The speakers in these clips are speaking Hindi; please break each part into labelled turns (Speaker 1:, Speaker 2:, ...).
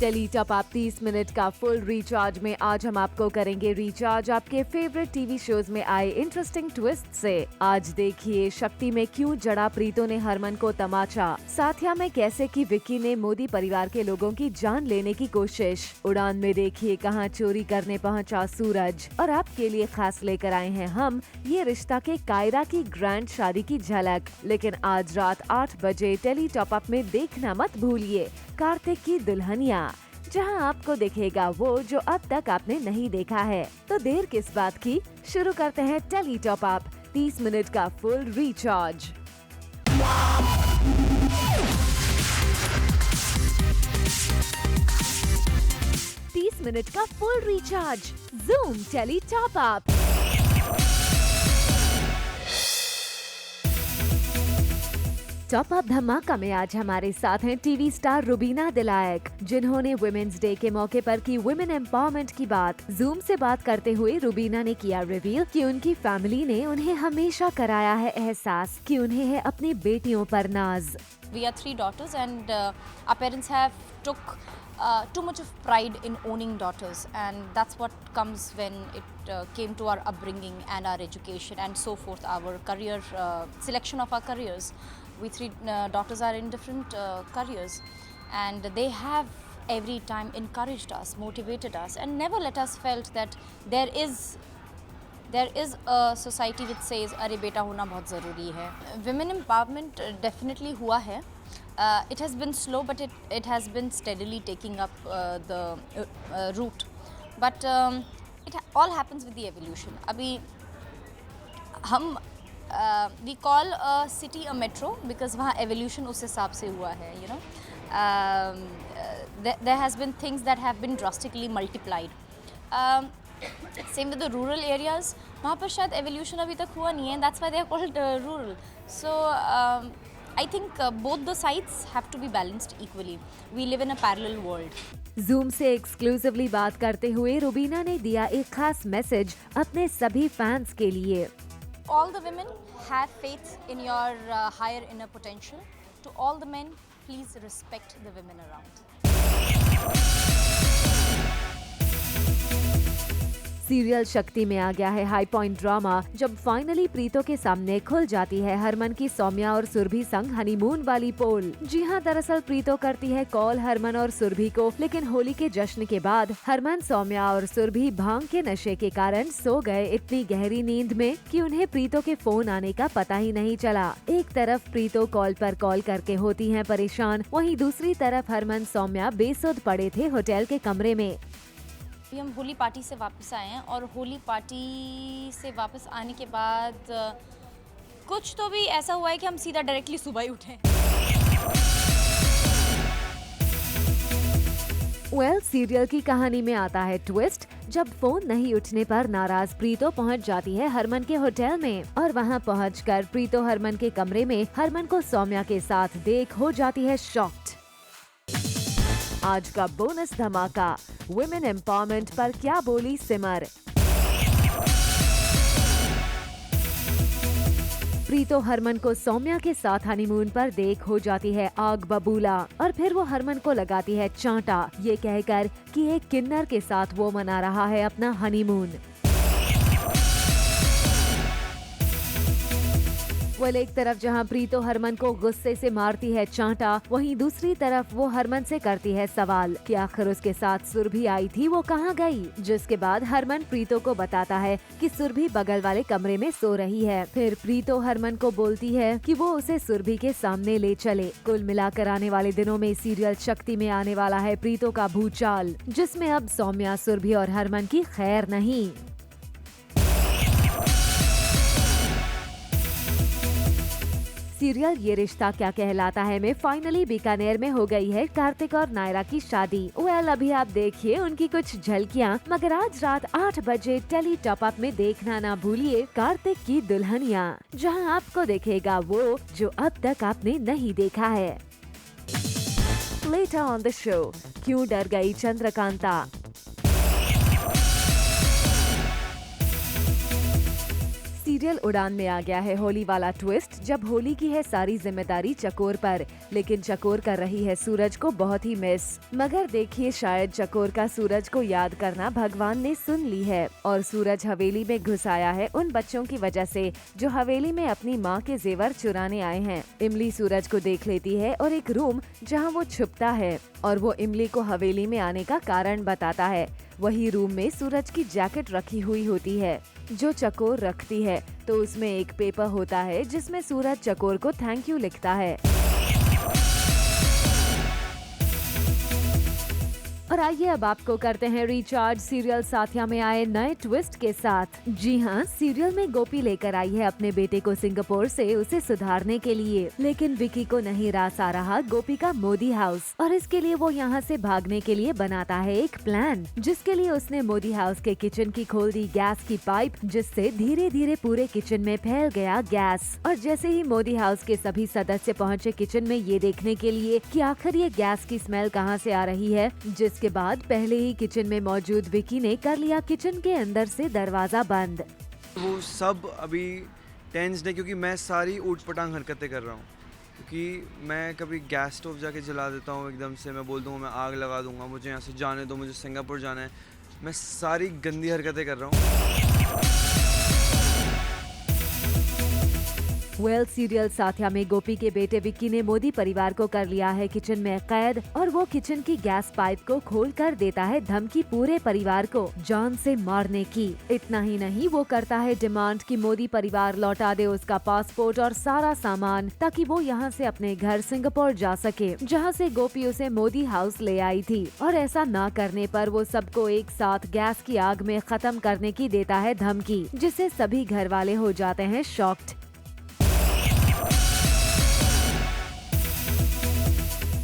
Speaker 1: टेली टॉप आप 30 मिनट का फुल रिचार्ज में आज हम आपको करेंगे रिचार्ज आपके फेवरेट टीवी शोज में आए इंटरेस्टिंग ट्विस्ट से। आज देखिए शक्ति में क्यों जड़ा प्रीतो ने हरमन को तमाचा, साथिया में कैसे की विक्की ने मोदी परिवार के लोगों की जान लेने की कोशिश, उड़ान में देखिए कहां चोरी करने पहुंचा सूरज, और आपके लिए खास लेकर आए हैं हम ये रिश्ता के कायरा की ग्रैंड शादी की झलक। लेकिन आज रात 8 बजे टेली टॉप अप में देखना मत भूलिए कार्तिक की दुल्हनिया, जहां आपको दिखेगा वो जो अब तक आपने नहीं देखा है। तो देर किस बात की, शुरू करते हैं टेली टॉप अप 30 मिनट का फुल रिचार्ज। मिनट का full recharge Zoom tele top up. Top up धमाका में आज हमारे साथ हैं टीवी स्टार रुबीना दिलायक, जिन्होंने वुमेन्स डे के मौके पर की वुमेन एम्पावरमेंट की बात। जूम से बात करते हुए रुबीना ने किया रिवील कि उनकी फैमिली ने उन्हें हमेशा कराया है एहसास कि उन्हें है अपनी बेटियों पर नाज।
Speaker 2: We are 3 daughters and our parents have took too much of pride in owning daughters, and that's what comes when it came to our upbringing and our education and so forth, our career selection of our careers. We 3 daughters are in different careers, and they have every time encouraged us, motivated us, and never let us felt that there is a society which says अरे बेटा होना बहुत ज़रूरी है। Women empowerment definitely हुआ है। It has been slow, but it has been steadily taking up the route. But it all happens with the evolution. अभी हम we call a city a metro because वहाँ evolution उस हिसाब से हुआ है, you know. There has been things that have been drastically multiplied. Same with the rural areas. वहाँ पर शायद evolution अभी तक हुआ नहीं है. That's why they are called rural. So I think both the sides have to be balanced equally. We live in a parallel world.
Speaker 1: Zoom से एक्सक्लूसिवली बात करते हुए रुबीना ने दिया एक खास मैसेज अपने सभी फैंस के लिए।
Speaker 2: All the women have faith in your higher inner potential. To all the men, please respect the women around.
Speaker 1: Serial शक्ति में आ गया है हाई पॉइंट ड्रामा, जब फाइनली प्रीतो के सामने खुल जाती है हरमन की सौम्या और सुरभि संग हनीमून वाली पोल। जी हाँ, दरअसल प्रीतो करती है कॉल हरमन और सुरभि को, लेकिन होली के जश्न के बाद हरमन, सौम्या और सुरभि भांग के नशे के कारण सो गए इतनी गहरी नींद में कि उन्हें प्रीतो के फोन आने का पता ही नहीं चला। एक तरफ प्रीतो कॉल पर कॉल करके होती है परेशान, वहीं दूसरी तरफ हरमन, सौम्या बेसुध पड़े थे होटल के कमरे में।
Speaker 2: अभी हम होली पार्टी से वापस आए हैं और होली पार्टी से वापस आने के बाद कुछ तो भी ऐसा हुआ है कि हम सीधा डायरेक्टली सुबह ही उठे।
Speaker 1: सीरियल की कहानी में आता है ट्विस्ट, जब फोन नहीं उठने पर नाराज प्रीतो पहुंच जाती है हरमन के होटल में, और वहां पहुंचकर प्रीतो हरमन के कमरे में हरमन को सौम्या के साथ देख हो जाती है शॉक्ड। आज का बोनस धमाका, वुमेन एम्पावरमेंट पर क्या बोली सिमर। प्रीतो हरमन को सौम्या के साथ हनीमून पर देख हो जाती है आग बबूला, और फिर वो हरमन को लगाती है चांटा, ये कहकर कि एक किन्नर के साथ वो मना रहा है अपना हनीमून। एक तरफ जहां प्रीतो हरमन को गुस्से से मारती है चांटा, वहीं दूसरी तरफ वो हरमन से करती है सवाल कि आखिर उसके साथ सुरभि आई थी, वो कहाँ गई। जिसके बाद हरमन प्रीतो को बताता है कि सुरभि बगल वाले कमरे में सो रही है। फिर प्रीतो हरमन को बोलती है कि वो उसे सुरभि के सामने ले चले। कुल मिलाकर आने वाले दिनों में सीरियल शक्ति में आने वाला है प्रीतो का भूचाल, जिसमें अब सौम्या, सुरभि और हरमन की खैर नहीं। सीरियल ये रिश्ता क्या कहलाता है में फाइनली बीकानेर में हो गई है कार्तिक और नायरा की शादी। अभी आप देखिए उनकी कुछ झलकियां, मगर आज रात 8 बजे टेली टॉप अप में देखना ना भूलिए कार्तिक की दुल्हनिया, जहां आपको दिखेगा वो जो अब तक आपने नहीं देखा है। लेटर ऑन द शो, क्यों डर गई चंद्रकांता। सीरियल उड़ान में आ गया है होली वाला ट्विस्ट, जब होली की है सारी जिम्मेदारी चकोर पर, लेकिन चकोर कर रही है सूरज को बहुत ही मिस। मगर देखिए, शायद चकोर का सूरज को याद करना भगवान ने सुन ली है और सूरज हवेली में घुस आया है उन बच्चों की वजह से जो हवेली में अपनी माँ के जेवर चुराने आए हैं। इमली सूरज को देख लेती है और एक रूम जहाँ वो छुपता है और वो इमली को हवेली में आने का कारण बताता है। वही रूम में सूरज की जैकेट रखी हुई होती है जो चकोर रखती है, तो उसमें एक पेपर होता है जिसमें सूरज चकोर को थैंक यू लिखता है। और आइए अब आपको करते हैं रिचार्ज सीरियल साथिया में आए नए ट्विस्ट के साथ। जी हाँ, सीरियल में गोपी लेकर आई है अपने बेटे को सिंगापुर से उसे सुधारने के लिए, लेकिन विकी को नहीं रास आ रहा गोपी का मोदी हाउस और इसके लिए वो यहाँ से भागने के लिए बनाता है एक प्लान, जिसके लिए उसने मोदी हाउस के किचन की खोल दी गैस की पाइप, जिससे धीरे धीरे पूरे किचन में फैल गया गैस। और जैसे ही मोदी हाउस के सभी सदस्य पहुँचे किचन में ये देखने के लिए कि आखिर ये गैस की स्मेल कहाँ से आ रही है, जिसके बाद पहले ही किचन में मौजूद विकी ने कर लिया किचन के अंदर से दरवाजा बंद।
Speaker 3: वो सब अभी टेंस्ड है क्योंकि मैं सारी ऊट-पटांग हरकतें कर रहा हूँ, क्योंकि मैं कभी गैस स्टोव जाके जला देता हूँ एकदम से, मैं बोल दूँगा मैं आग लगा दूँगा, मुझे यहाँ से जाने दो, मुझे सिंगापुर जाना है। मैं सारी गंदी हरकतें कर रहा हूँ।
Speaker 1: सीरियल साथिया में गोपी के बेटे विक्की ने मोदी परिवार को कर लिया है किचन में कैद और वो किचन की गैस पाइप को खोल कर देता है धमकी पूरे परिवार को जान से मारने की। इतना ही नहीं, वो करता है डिमांड कि मोदी परिवार लौटा दे उसका पासपोर्ट और सारा सामान, ताकि वो यहाँ से अपने घर सिंगापुर जा सके, जहाँ से गोपी उसे मोदी हाउस ले आई थी। और ऐसा ना करने पर वो सबको एक साथ गैस की आग में खत्म करने की देता है धमकी, जिससे सभी घर वाले हो जाते हैं शॉक्ड।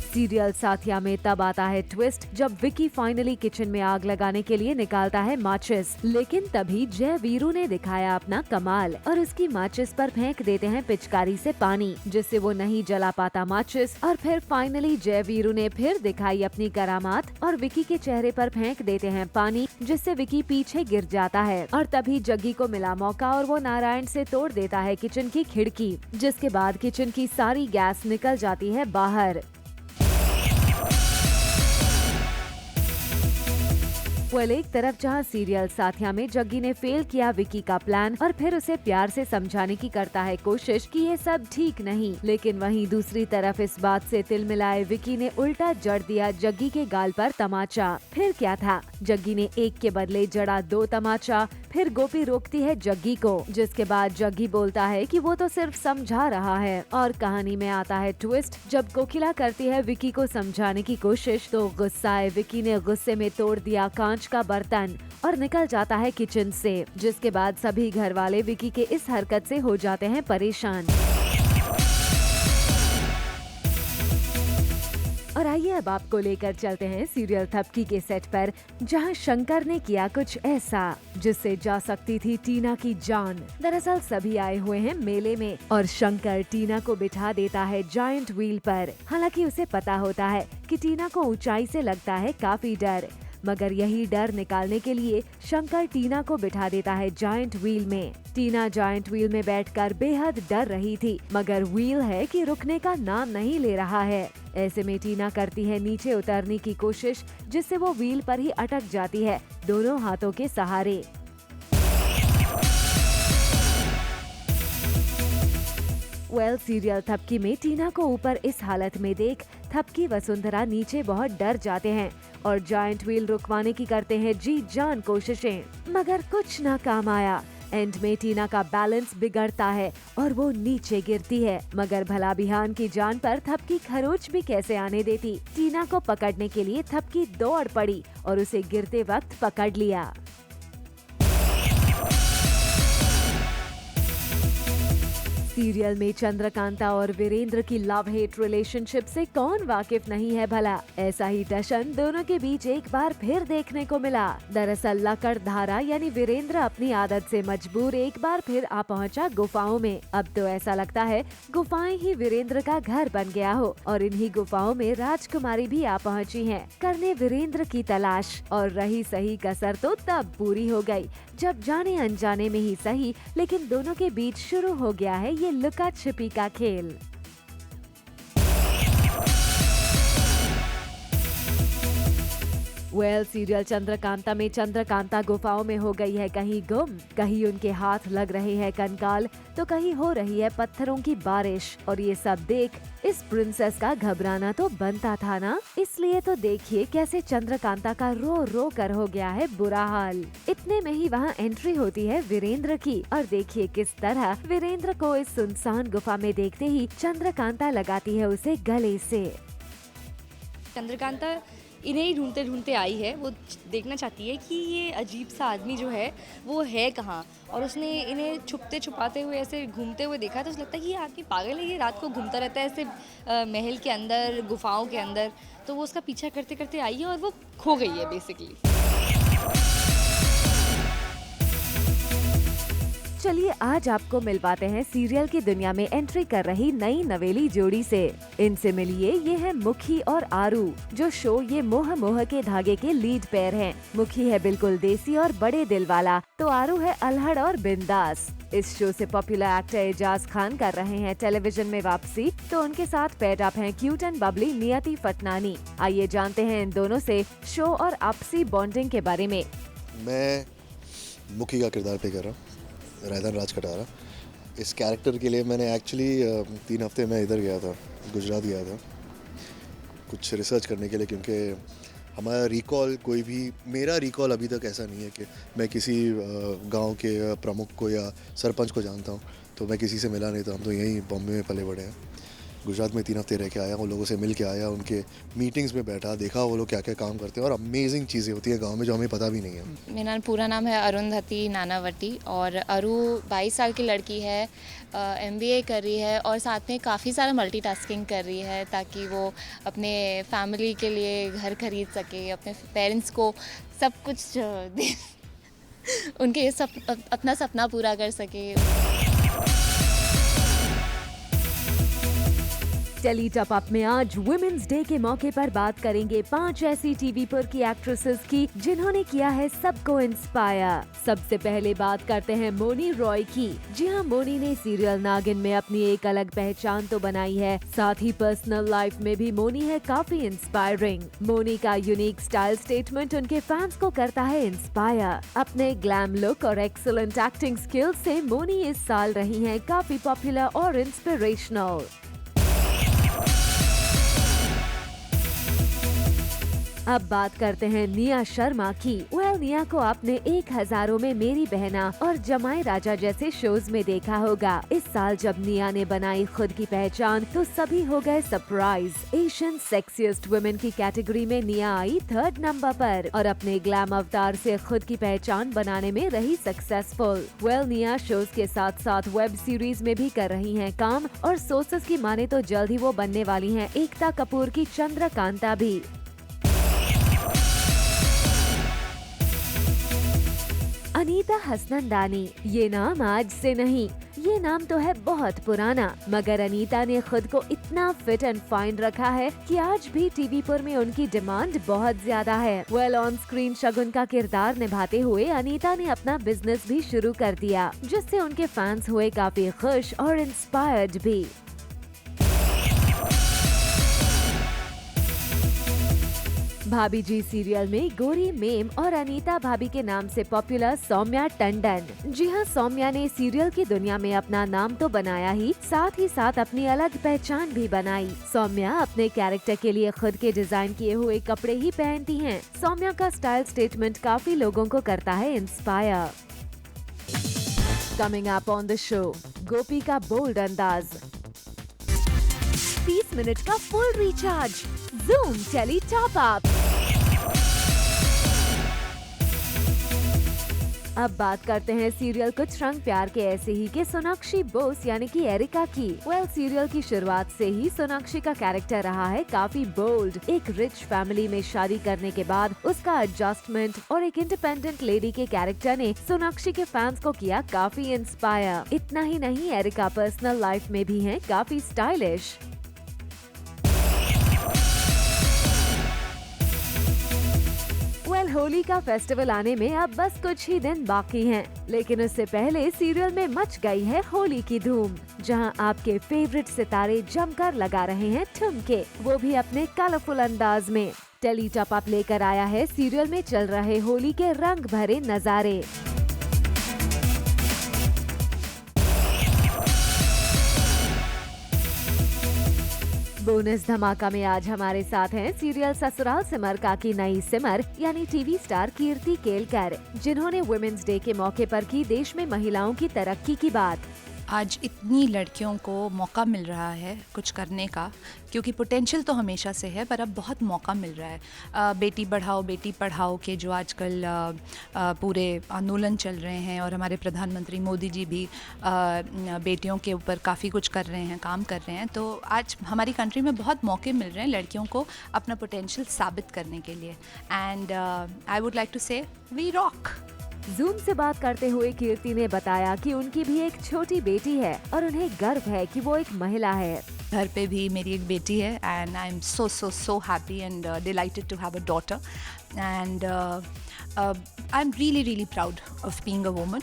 Speaker 1: सीरियल साथिया में तब आता है ट्विस्ट जब विकी फाइनली किचन में आग लगाने के लिए निकालता है माचिस, लेकिन तभी जय वीरू ने दिखाया अपना कमाल और उसकी माचिस पर फेंक देते हैं पिचकारी से पानी, जिससे वो नहीं जला पाता माचिस। और फिर फाइनली जय वीरू ने फिर दिखाई अपनी करामात और विकी के चेहरे पर फेंक देते हैं पानी, जिससे विकी पीछे गिर जाता है। और तभी जग्गी को मिला मौका और वो नारायण से तोड़ देता है किचन की खिड़की, जिसके बाद किचन की सारी गैस निकल जाती है बाहर। एक तरफ जहां सीरियल साथिया में जग्गी ने फेल किया विकी का प्लान और फिर उसे प्यार से समझाने की करता है कोशिश कि ये सब ठीक नहीं, लेकिन वहीं दूसरी तरफ इस बात से तिल मिलाए विकी ने उल्टा जड़ दिया जग्गी के गाल पर तमाचा। फिर क्या था, जग्गी ने एक के बदले जड़ा 2 तमाचा। फिर गोपी रोकती है जग्गी को, जिसके बाद जग्गी बोलता है कि वो तो सिर्फ समझा रहा है। और कहानी में आता है ट्विस्ट जब कोकिला करती है विकी को समझाने की कोशिश, तो गुस्साए विकी ने गुस्से में तोड़ दिया कांच का बर्तन और निकल जाता है किचन से, जिसके बाद सभी घर वाले विकी के इस हरकत से हो जाते हैं परेशान। और आइए अब आपको लेकर चलते हैं सीरियल थपकी के सेट पर, जहां शंकर ने किया कुछ ऐसा जिससे जा सकती थी टीना की जान। दरअसल सभी आए हुए हैं मेले में और शंकर टीना को बिठा देता है जायंट व्हील पर। हालांकि उसे पता होता है कि टीना को ऊंचाई से लगता है काफी डर, मगर यही डर निकालने के लिए शंकर टीना को बिठा देता है जायंट व्हील में। टीना जायंट व्हील में बैठकर बेहद डर रही थी, मगर व्हील है कि रुकने का नाम नहीं ले रहा है। ऐसे में टीना करती है नीचे उतरने की कोशिश, जिससे वो व्हील पर ही अटक जाती है दोनों हाथों के सहारे। सीरियल थपकी में टीना को ऊपर इस हालत में देख थपकी वसुंधरा नीचे बहुत डर जाते हैं और जायंट व्हील रुकवाने की करते हैं जी जान कोशिशें, मगर कुछ ना काम आया। एंड में टीना का बैलेंस बिगड़ता है और वो नीचे गिरती है, मगर भला बिहान की जान पर थपकी खरोच भी कैसे आने देती। टीना को पकड़ने के लिए थपकी दौड़ पड़ी और उसे गिरते वक्त पकड़ लिया। सीरियल में चंद्रकांता और वीरेंद्र की लव हेट रिलेशनशिप से कौन वाकिफ नहीं है भला। ऐसा ही टशन दोनों के बीच एक बार फिर देखने को मिला। दरअसल लकड़ धारा यानी वीरेंद्र अपनी आदत से मजबूर एक बार फिर आ पहुंचा गुफाओं में। अब तो ऐसा लगता है गुफाएं ही वीरेंद्र का घर बन गया हो और इन्हीं गुफाओं में राजकुमारी भी आ पहुंची हैं, करने वीरेंद्र की तलाश। और रही सही कसर तो तब पूरी हो गई जब जाने अनजाने में ही सही लेकिन दोनों के बीच शुरू हो गया है ये लुका छिपी का खेल। सीरियल चंद्रकांता में चंद्रकांता गुफाओं में हो गई है कहीं गुम, कहीं उनके हाथ लग रहे हैं कंकाल तो कहीं हो रही है पत्थरों की बारिश। और ये सब देख इस प्रिंसेस का घबराना तो बनता था ना। इसलिए तो देखिए कैसे चंद्रकांता का रो रो कर हो गया है बुरा हाल। इतने में ही वहाँ एंट्री होती है वीरेंद्र की और देखिए किस तरह वीरेंद्र को इस सुनसान गुफा में देखते ही चंद्रकांता लगाती है उसे गले से।
Speaker 4: चंद्रकांता इन्हें ही ढूंढते ढूंढते आई है। वो देखना चाहती है कि ये अजीब सा आदमी जो है वो है कहाँ, और उसने इन्हें छुपते छुपाते हुए ऐसे घूमते हुए देखा तो उसे लगता है कि ये आदमी पागल है, ये रात को घूमता रहता है ऐसे महल के अंदर, गुफाओं के अंदर। तो वो उसका पीछा करते करते आई है और वो खो गई है बेसिकली।
Speaker 1: चलिए आज आपको मिलवाते हैं सीरियल की दुनिया में एंट्री कर रही नई नवेली जोड़ी से। इनसे मिलिए, ये है मुखी और आरू, जो शो ये मोह मोह के धागे के लीड पेयर हैं। मुखी है बिल्कुल देसी और बड़े दिल वाला, तो आरू है अल्हड़ और बिंदास। इस शो से पॉपुलर एक्टर एजाज खान कर रहे हैं टेलीविजन में वापसी, तो उनके साथ पेड अप हैं क्यूट एंड बबली नियति फटनानी। आइए जानते हैं इन दोनों से शो और आपसी बॉन्डिंग के बारे में।
Speaker 5: मैं मुखी का किरदार प्ले कर रहा हूँ, रायदान राज कटारा। इस कैरेक्टर के लिए मैंने एक्चुअली 3 हफ्ते मैं इधर गया था, गुजरात गया था कुछ रिसर्च करने के लिए, क्योंकि हमारा रिकॉल मेरा रिकॉल अभी तक ऐसा नहीं है कि मैं किसी गांव के प्रमुख को या सरपंच को जानता हूं। तो मैं किसी से मिला नहीं था, हम तो यहीं बॉम्बे में पले बड़े हैं। गुजरात में 3 हफ्ते रह के आया, उन लोगों से मिल के आया, उनके मीटिंग्स में बैठा, देखा वो लोग क्या क्या काम करते हैं और अमेजिंग चीज़ें होती हैं गांव में जो हमें पता भी नहीं है।
Speaker 6: मेरा पूरा नाम है अरुंधति नानावती और अरु 22 साल की लड़की है, MBA कर रही है और साथ में काफ़ी सारा मल्टीटास्किंग कर रही है ताकि वो अपने फैमिली के लिए घर खरीद सके, अपने पेरेंट्स को सब कुछ दे उनके अपना सपना पूरा कर सके।
Speaker 1: टेली टॉप अप में आज वुमेन्स डे के मौके पर बात करेंगे 5 ऐसी टीवी पर की एक्ट्रेसेस की जिन्होंने किया है सबको इंस्पायर। सबसे पहले बात करते हैं मोनी रॉय की। जी हाँ, मोनी ने सीरियल नागिन में अपनी एक अलग पहचान तो बनाई है, साथ ही पर्सनल लाइफ में भी मोनी है काफी इंस्पायरिंग। मोनी का यूनिक स्टाइल स्टेटमेंट उनके फैंस को करता है इंस्पायर। अपने ग्लैम लुक और एक्सीलेंट एक्टिंग स्किल्स से मोनी इस साल रही हैं काफी पॉपुलर और इंस्पिरेशनल। अब बात करते हैं निया शर्मा की। निया को आपने 1000 में मेरी बहना और जमाई राजा जैसे शोज में देखा होगा। इस साल जब निया ने बनाई खुद की पहचान तो सभी हो गए सरप्राइज। एशियन सेक्सिएस्ट वुमेन की कैटेगरी में निया आई 3rd नंबर पर और अपने ग्लैम अवतार से खुद की पहचान बनाने में रही सक्सेसफुल। निया शोज के साथ साथ वेब सीरीज में भी कर रही हैं काम और सोर्सेस की माने तो जल्द ही वो बनने वाली हैं एकता कपूर की चंद्रकांता भी। अनीता हसनंदानी, ये नाम आज से नहीं, ये नाम तो है बहुत पुराना, मगर अनीता ने खुद को इतना फिट एंड फाइन रखा है कि आज भी टीवी पर में उनकी डिमांड बहुत ज्यादा है। ऑन स्क्रीन शगुन का किरदार निभाते हुए अनीता ने अपना बिजनेस भी शुरू कर दिया, जिससे उनके फैंस हुए काफी खुश और इंस्पायर्ड भी। भाभी जी सीरियल में गोरी मेम और अनीता भाभी के नाम से पॉपुलर सौम्या टंडन। जी हाँ, सौम्या ने सीरियल की दुनिया में अपना नाम तो बनाया ही साथ अपनी अलग पहचान भी बनाई। सौम्या अपने कैरेक्टर के लिए खुद के डिजाइन किए हुए कपड़े ही पहनती हैं। सौम्या का स्टाइल स्टेटमेंट काफी लोगों को करता है inspire. Coming up on the show, Gopi का बोल्ड अंदाज, 30 मिनट का full recharge, Zoom tele top up. अब बात करते हैं सीरियल कुछ रंग प्यार के ऐसे ही के सोनाक्षी बोस यानी कि एरिका की। सीरियल की शुरुआत से ही सोनाक्षी का कैरेक्टर रहा है काफी बोल्ड। एक रिच फैमिली में शादी करने के बाद उसका एडजस्टमेंट और एक इंडिपेंडेंट लेडी के कैरेक्टर ने सोनाक्षी के फैंस को किया काफी इंस्पायर। इतना ही नहीं, एरिका पर्सनल लाइफ में भी है काफी स्टाइलिश। होली का फेस्टिवल आने में अब बस कुछ ही दिन बाकी हैं, लेकिन उससे पहले सीरियल में मच गई है होली की धूम, जहां आपके फेवरेट सितारे जमकर लगा रहे हैं ठुमके, वो भी अपने कलरफुल अंदाज में। टेली टॉप अप लेकर आया है सीरियल में चल रहे होली के रंग भरे नजारे। बोनस धमाका में आज हमारे साथ हैं सीरियल ससुराल सिमर का की नई सिमर यानी टीवी स्टार कीर्ति केलकर, जिन्होंने वुमेन्स डे के मौके पर की देश में महिलाओं की तरक्की की बात।
Speaker 7: आज इतनी लड़कियों को मौका मिल रहा है कुछ करने का, क्योंकि पोटेंशियल तो हमेशा से है पर अब बहुत मौका मिल रहा है। बेटी बढ़ाओ बेटी पढ़ाओ के जो आजकल पूरे आंदोलन चल रहे हैं, और हमारे प्रधानमंत्री मोदी जी भी बेटियों के ऊपर काफ़ी कुछ कर रहे हैं, काम कर रहे हैं। तो आज हमारी कंट्री में बहुत मौके मिल रहे हैं लड़कियों को अपना पोटेंशियल साबित करने के लिए। And I would like to say we rock.
Speaker 1: Zoom से बात करते हुए कीर्ति ने बताया कि उनकी भी एक छोटी बेटी है और उन्हें गर्व है कि वो एक महिला है।
Speaker 7: घर पे भी मेरी एक बेटी है and I am so happy and delighted to have a daughter and I am really proud of being a woman.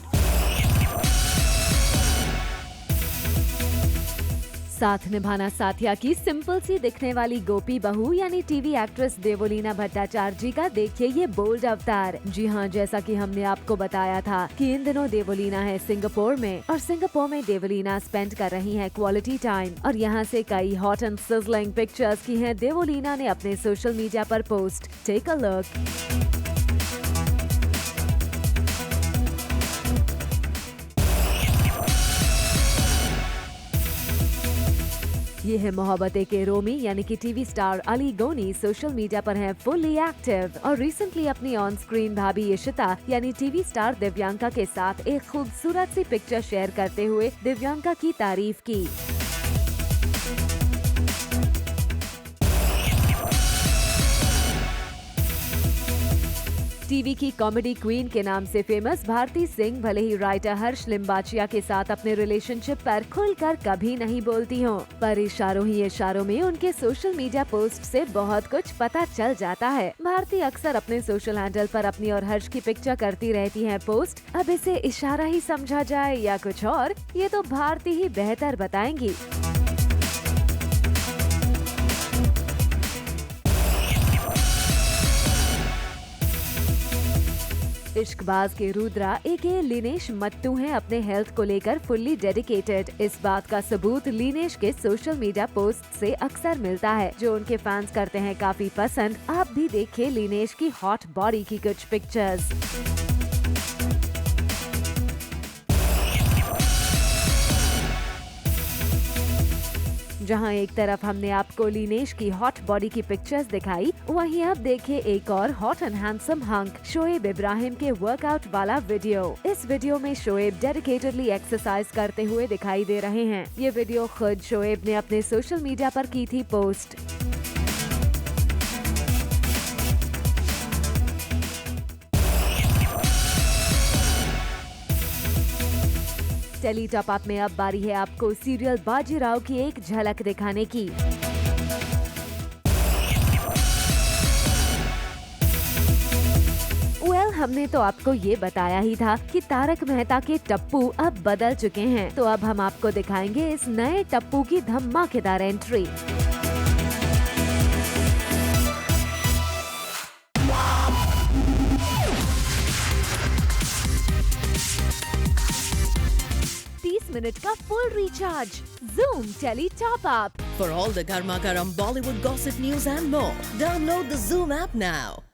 Speaker 1: Saath Nibhaana साथिया की सिंपल सी दिखने वाली गोपी बहू यानी टीवी एक्ट्रेस देवोलीना भट्टाचार्य जी का देखिए ये बोल्ड अवतार। जी हाँ, जैसा कि हमने आपको बताया था कि इन दिनों देवोलीना है सिंगापुर में, और सिंगापुर में देवोलीना स्पेंड कर रही हैं क्वालिटी टाइम, और यहाँ से कई हॉट एंड सिजलिंग पिक्चर्स की हैं देवोलीना ने अपने सोशल मीडिया पर post. Take a look. Yeh Hai Mohabbatein के रोमी यानी कि टीवी स्टार अली गोनी सोशल मीडिया पर हैं फुल्ली एक्टिव, और रिसेंटली अपनी ऑन स्क्रीन भाभी इशिता यानी टीवी स्टार दिव्यांका के साथ एक खूबसूरत सी पिक्चर शेयर करते हुए दिव्यांका की तारीफ की। टीवी की कॉमेडी क्वीन के नाम से फेमस भारती सिंह भले ही राइटर हर्ष लिम्बाचिया के साथ अपने रिलेशनशिप पर खुलकर कभी नहीं बोलती हों, पर इशारों ही इशारों में उनके सोशल मीडिया पोस्ट से बहुत कुछ पता चल जाता है। भारती अक्सर अपने सोशल हैंडल पर अपनी और हर्ष की पिक्चर करती रहती हैं पोस्ट। अब इसे इशारा ही समझा जाए या कुछ और, ये तो भारती ही बेहतर बताएंगी। इश्कबाज के रुद्रा एके लिनेश मट्टू हैं अपने हेल्थ को लेकर फुल्ली डेडिकेटेड। इस बात का सबूत लिनेश के सोशल मीडिया पोस्ट से अक्सर मिलता है, जो उनके फैंस करते हैं काफी पसंद। आप भी देखिए लिनेश की हॉट बॉडी की कुछ पिक्चर्स। जहां एक तरफ हमने आपको लिनेश की हॉट बॉडी की पिक्चर्स दिखाई, वहीं अब देखिए एक और hot and handsome hunk Shoaib Ibrahim के वर्कआउट वाला वीडियो। इस वीडियो में शोएब डेडिकेटेडली एक्सरसाइज करते हुए दिखाई दे रहे हैं। ये वीडियो खुद शोएब ने अपने सोशल मीडिया पर की थी पोस्ट। टेली टॉप अप में अब बारी है आपको सीरियल बाजीराव की एक झलक दिखाने की। हमने तो आपको ये बताया ही था कि तारक मेहता के टप्पू अब बदल चुके हैं, तो अब हम आपको दिखाएंगे इस नए टप्पू की धमाकेदार एंट्री। 30 मिनट का full recharge. Zoom Tele Top Up.
Speaker 8: For all the Garma Garam Bollywood gossip news and more, download the Zoom app now.